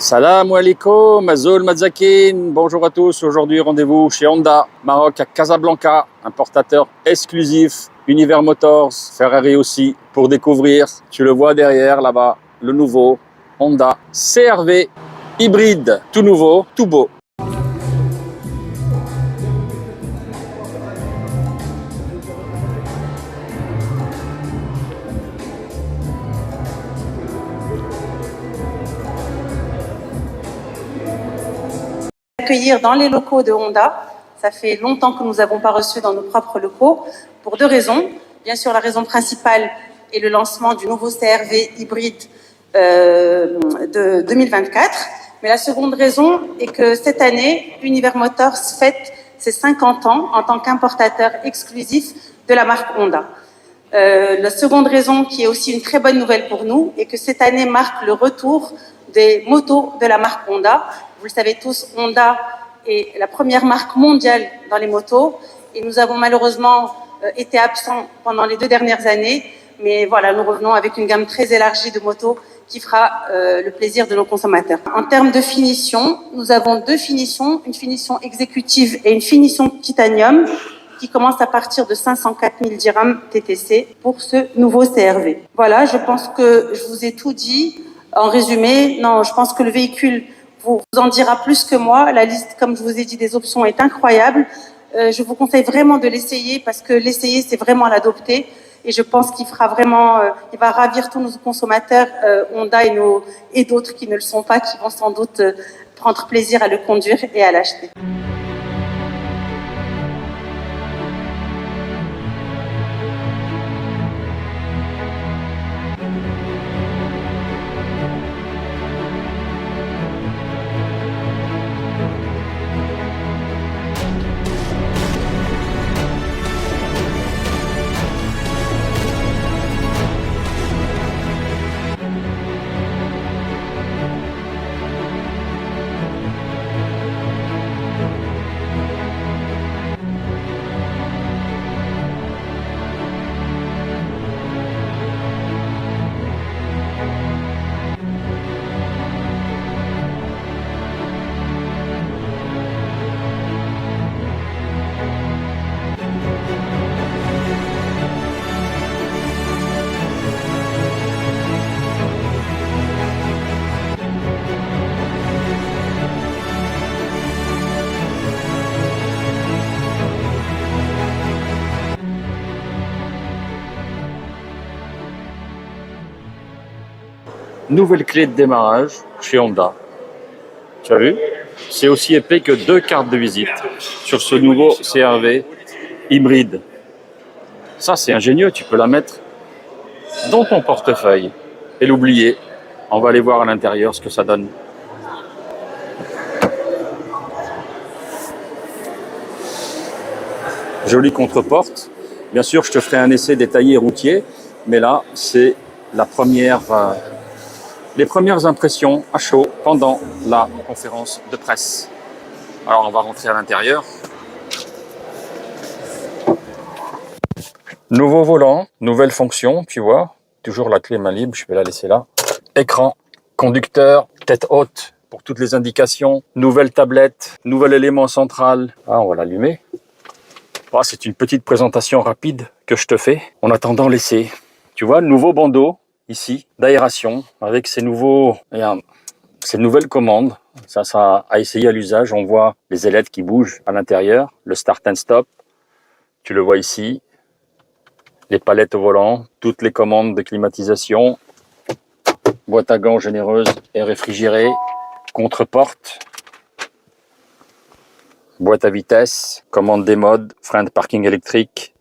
Salam alaikum, Azul Mazakin, bonjour à tous. Aujourd'hui, rendez-vous chez Honda, Maroc à Casablanca, importateur exclusif, Univers Motors, Ferrari aussi, pour découvrir, tu le vois derrière là-bas, le nouveau Honda CR-V hybride, tout nouveau, tout beau. Accueillir dans les locaux de Honda. Ça fait longtemps que nous n'avons pas reçu dans nos propres locaux, pour deux raisons. Bien sûr, la raison principale est le lancement du nouveau CR-V hybride de 2024. Mais la seconde raison est que cette année, Univers Motors fête ses 50 ans en tant qu'importateur exclusif de la marque Honda. La seconde raison, qui est aussi une très bonne nouvelle pour nous, est que cette année marque le retour des motos de la marque Honda. Vous le savez tous, Honda est la première marque mondiale dans les motos et nous avons malheureusement été absents pendant les 2 dernières années. Mais voilà, nous revenons avec une gamme très élargie de motos qui fera le plaisir de nos consommateurs. En termes de finition, nous avons 2 finitions, une finition exécutive et une finition titanium qui commence à partir de 504 000 dirhams TTC pour ce nouveau CR-V. Voilà, je pense que je vous ai tout dit. En résumé, non, je pense que le véhicule vous en dira plus que moi. La liste, comme je vous ai dit, des options est incroyable. Je vous conseille vraiment de l'essayer parce que l'essayer, c'est vraiment l'adopter. Et je pense qu'il fera vraiment, il va ravir tous nos consommateurs, Honda et d'autres qui ne le sont pas, qui vont sans doute prendre plaisir à le conduire et à l'acheter. Nouvelle clé de démarrage chez Honda. Tu as vu? C'est aussi épais que 2 cartes de visite sur ce nouveau CR-V hybride. Ça, c'est ingénieux. Tu peux la mettre dans ton portefeuille et l'oublier. On va aller voir à l'intérieur ce que ça donne. Jolie contreporte. Bien sûr, je te ferai un essai détaillé routier, mais là, c'est les premières impressions à chaud pendant la conférence de presse. Alors, on va rentrer à l'intérieur. Nouveau volant, nouvelle fonction, tu vois. Toujours la clé main libre, je vais la laisser là. Écran, conducteur, tête haute pour toutes les indications. Nouvelle tablette, nouvel élément central. Ah, on va l'allumer. Ah, c'est une petite présentation rapide que je te fais en attendant l'essai. Tu vois, nouveau bandeau ici d'aération avec ces nouvelles commandes. Ça a essayé à l'usage. On voit les ailettes qui bougent à l'intérieur, le start and stop. Tu le vois ici. Les palettes au volant, toutes les commandes de climatisation, boîte à gants généreuse et réfrigérée, contre-porte, boîte à vitesse, commande des modes, frein de parking électrique,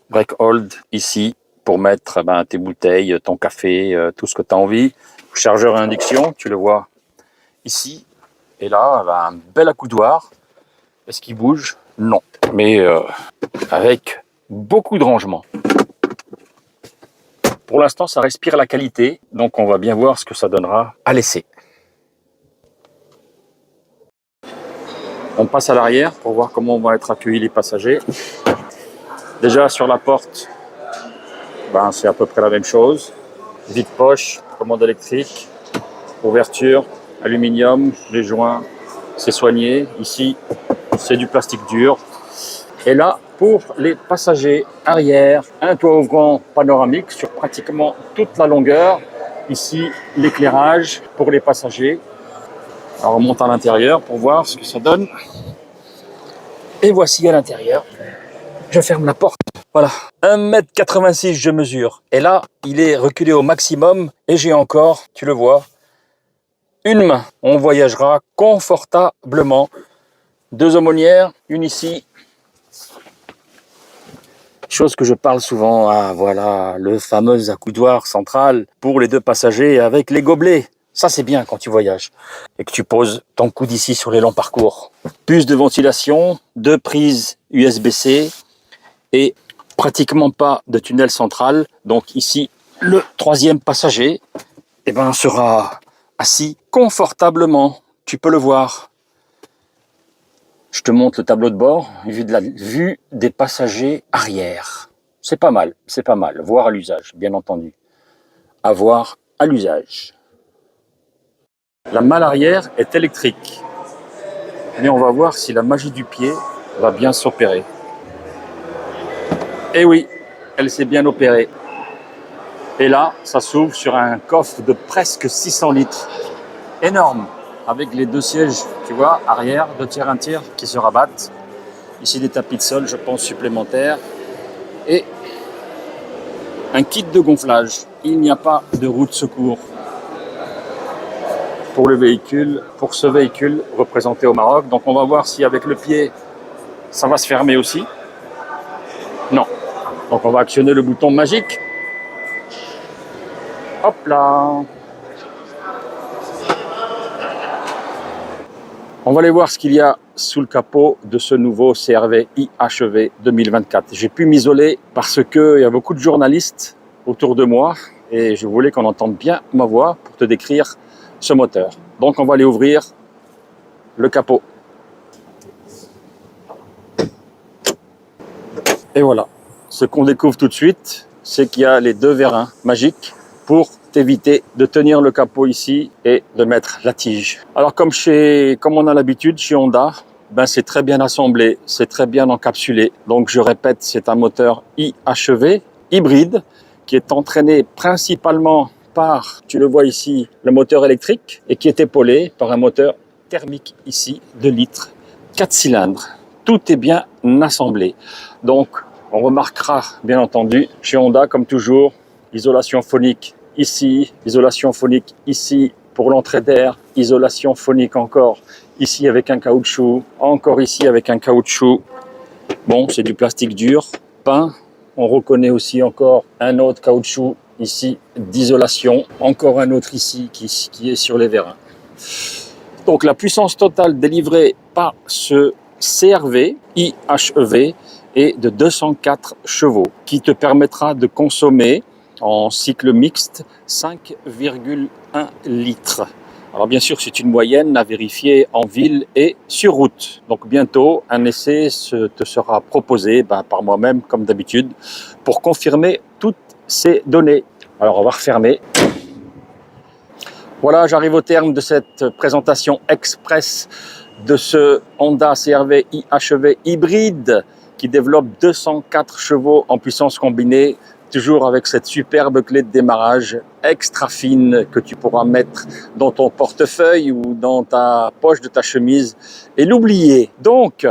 brake hold ici pour mettre tes bouteilles, ton café, tout ce que tu as envie. Chargeur à induction, tu le vois ici. Et là, un bel accoudoir. Est-ce qu'il bouge? Non. Mais avec beaucoup de rangement. Pour l'instant, ça respire la qualité. Donc, on va bien voir ce que ça donnera à l'essai. On passe à l'arrière pour voir comment vont être accueillis les passagers. Déjà, sur la porte, c'est à peu près la même chose. Vide-poche, commande électrique, ouverture, aluminium, les joints, c'est soigné. Ici, c'est du plastique dur. Et là, pour les passagers arrière, un toit ouvrant panoramique sur pratiquement toute la longueur. Ici, l'éclairage pour les passagers. Alors, on monte à l'intérieur pour voir ce que ça donne. Et voici à l'intérieur. Je ferme la porte. Voilà. 1,86 m je mesure. Et là, il est reculé au maximum. Et j'ai encore, tu le vois, une main. On voyagera confortablement. 2 aumônières, une ici. Chose que je parle souvent. Ah, voilà, le fameux accoudoir central pour les 2 passagers avec les gobelets. Ça, c'est bien quand tu voyages et que tu poses ton coude ici sur les longs parcours. Puce de ventilation, 2 prises USB-C et pratiquement pas de tunnel central. Donc ici, le 3e passager sera assis confortablement. Tu peux le voir. Je te montre le tableau de bord, vue des passagers arrière. C'est pas mal, voir à l'usage, bien entendu. À voir à l'usage. La malle arrière est électrique. Mais on va voir si la magie du pied va bien s'opérer. Et oui, elle s'est bien opérée. Et là, ça s'ouvre sur un coffre de presque 600 litres. Énorme, avec les 2 sièges, tu vois, arrière, 2 tiers, 1 tiers, qui se rabattent. Ici, des tapis de sol, je pense, supplémentaires. Et un kit de gonflage. Il n'y a pas de roue de secours pour le véhicule, pour ce véhicule représenté au Maroc. Donc on va voir si avec le pied, ça va se fermer aussi. Non. Donc on va actionner le bouton magique. Hop là. On va aller voir ce qu'il y a sous le capot de ce nouveau CR-V IHEV 2024. J'ai pu m'isoler parce qu'il y a beaucoup de journalistes autour de moi et je voulais qu'on entende bien ma voix pour te décrire ce moteur. Donc on va aller ouvrir le capot. Et voilà. Ce qu'on découvre tout de suite, c'est qu'il y a les 2 vérins magiques pour t'éviter de tenir le capot ici et de mettre la tige. Alors comme on a l'habitude chez Honda, c'est très bien assemblé, c'est très bien encapsulé. Donc je répète, c'est un moteur IHEV hybride qui est entraîné principalement par, tu le vois ici, le moteur électrique et qui est épaulé par un moteur thermique ici, 2 litres, 4 cylindres. Tout est bien assemblé. Donc on remarquera bien entendu chez Honda comme toujours, isolation phonique ici, isolation phonique ici pour l'entrée d'air, isolation phonique encore ici avec un caoutchouc, encore ici avec un caoutchouc. Bon, c'est du plastique dur, peint. On reconnaît aussi encore un autre caoutchouc ici d'isolation, encore un autre ici qui est sur les vérins. Donc la puissance totale délivrée par ce CR-V IHEV est de 204 chevaux, qui te permettra de consommer en cycle mixte 5,1 litres. Alors bien sûr, c'est une moyenne à vérifier en ville et sur route. Donc bientôt, un essai te sera proposé par moi-même, comme d'habitude, pour confirmer toutes ces données. Alors on va refermer. Voilà, j'arrive au terme de cette présentation express de ce Honda CR-V IHEV hybride qui développe 204 chevaux en puissance combinée, toujours avec cette superbe clé de démarrage extra fine que tu pourras mettre dans ton portefeuille ou dans ta poche de ta chemise et l'oublier. Donc,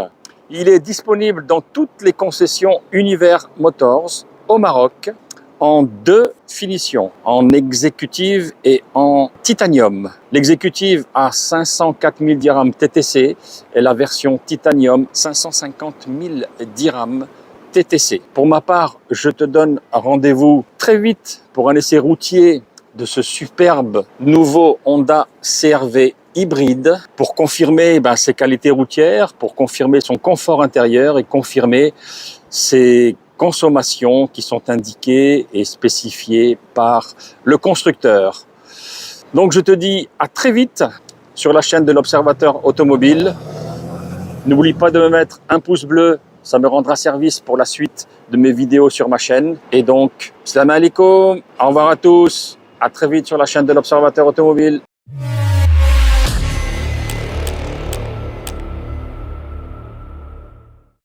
il est disponible dans toutes les concessions Univers Motors au Maroc en 2 finitions, en exécutive et en titanium. L'exécutive à 504 000 dirhams TTC et la version titanium 550 000 dirhams TTC. Pour ma part, je te donne rendez-vous très vite pour un essai routier de ce superbe nouveau Honda CR-V hybride pour confirmer ses qualités routières, pour confirmer son confort intérieur et confirmer ses consommations qui sont indiquées et spécifiées par le constructeur. Donc je te dis à très vite sur la chaîne de l'Observateur Automobile. N'oublie pas de me mettre un pouce bleu, ça me rendra service pour la suite de mes vidéos sur ma chaîne. Et donc, salam alaikum, au revoir à tous, à très vite sur la chaîne de l'Observateur Automobile.